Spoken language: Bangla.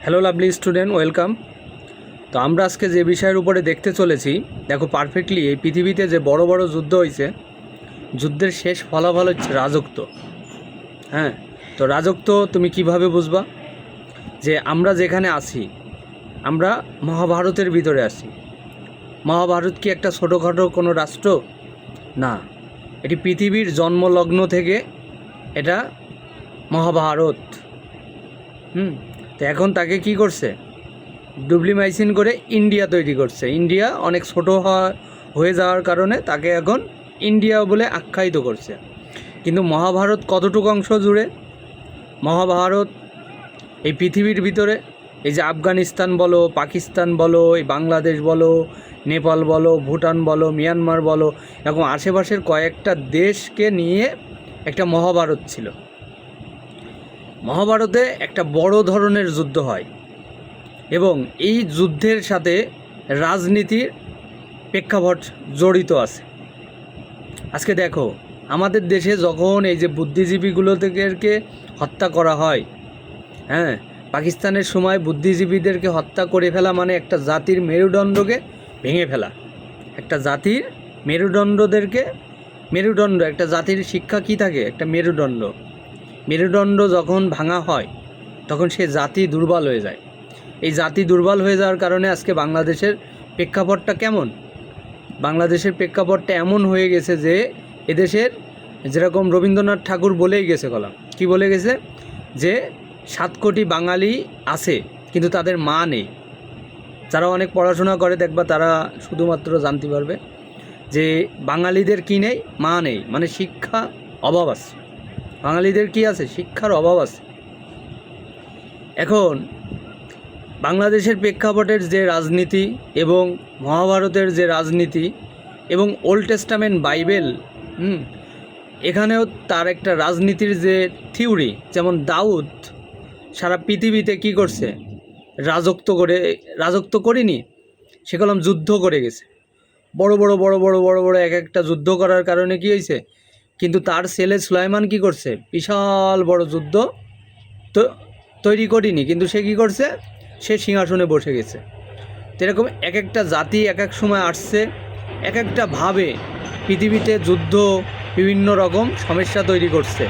Hello lovely student, welcome. তো আমরা আজকে যে বিষয়ের উপরে দেখতে চলেছি, দেখো পারফেক্টলি এই পৃথিবীতে যে বড় বড় যুদ্ধ হয়েছে, যুদ্ধের শেষ ফলাফল হচ্ছে রাজত্ব। হ্যাঁ, তো রাজত্ব তুমি কিভাবে বুঝবা? যে আমরা যেখানে আছি, আমরা মহাভারতের ভিতরে আছি। মহাভারত কি একটা ছোটোখাটো কোনো রাষ্ট্র? না, এটি পৃথিবীর জন্মলগ্ন থেকে এটা মহাভারত। তো এখন তাকে কি করছে? ডুপ্লিমাইসিন করে ইন্ডিয়া তৈরি করছে। ইন্ডিয়া অনেক ছোট হয়ে যাওয়ার কারণে তাকে এখন ইন্ডিয়া বলে আখ্যায়িত করছে। কিন্তু মহাভারত কতটুকু অংশ জুড়ে? মহাভারত এই পৃথিবীর ভিতরে, এই যে আফগানিস্তান বলো, পাকিস্তান বলো, এই বাংলাদেশ বলো, নেপাল বলো, ভুটান বলো, মিয়ানমার বলো, এরকম আশেপাশের কয়েকটা দেশকে নিয়ে একটা মহাভারত ছিল। মহাভারতে একটা বড় ধরনের যুদ্ধ হয় এবং এই যুদ্ধের সাথে রাজনীতির প্রেক্ষাপট জড়িত আছে। আজকে দেখো, আমাদের দেশে যখন এই যে বুদ্ধিজীবীগুলোদেরকে হত্যা করা হয়, হ্যাঁ, পাকিস্তানের সময় বুদ্ধিজীবীদেরকে হত্যা করে ফেলা মানে একটা জাতির মেরুদণ্ডকে ভেঙে ফেলা। একটা জাতির মেরুদণ্ড, একটা জাতির শিক্ষা কী থাকে? একটা মেরুদণ্ড যখন ভাঙা হয় তখন সে জাতি দুর্বল হয়ে যায়। এই জাতি দুর্বল হয়ে যাওয়ার কারণে আজকে বাংলাদেশের প্রেক্ষাপটটা কেমন? বাংলাদেশের প্রেক্ষাপটটা এমন হয়ে গেছে যে এদেশের, যেরকম রবীন্দ্রনাথ ঠাকুর বলেই গেছে, কি বলে গেছে? যে 7 কোটি বাঙালি আছে কিন্তু তাদের মা নেই। যারা অনেক পড়াশোনা করে দেখবা তারা শুধুমাত্র জানতে পারবে যে বাঙালিদের কি নেই? মা নেই, মানে শিক্ষা অভাব আছে। বাঙালিদের কি আছে? শিক্ষার অভাব আছে। এখন বাংলাদেশের প্রেক্ষাপটের যে রাজনীতি এবং মহাভারতের যে রাজনীতি এবং ওল্ড টেস্টামেন্ট বাইবেল, এখানেও তার একটা রাজনীতির যে থিওরি, যেমন দাউদ সারা পৃথিবীতে কি করছে? রাজত্ব করেনি, সে কলম যুদ্ধ করে গেছে। বড় বড় এক একটা যুদ্ধ করার কারণে কি হয়েছে? কিন্তু তার ছেলে সুলাইমান কি করছে? বিশাল বড় যুদ্ধ তো তৈরি করিনি, কিন্তু সে কী করছে? সে সিংহাসনে বসে গেছে। তো এরকম এক একটা জাতি এক এক সময় আসছে, এক একটা ভাবে পৃথিবীতে যুদ্ধ বিভিন্ন রকম সমস্যা তৈরি করছে।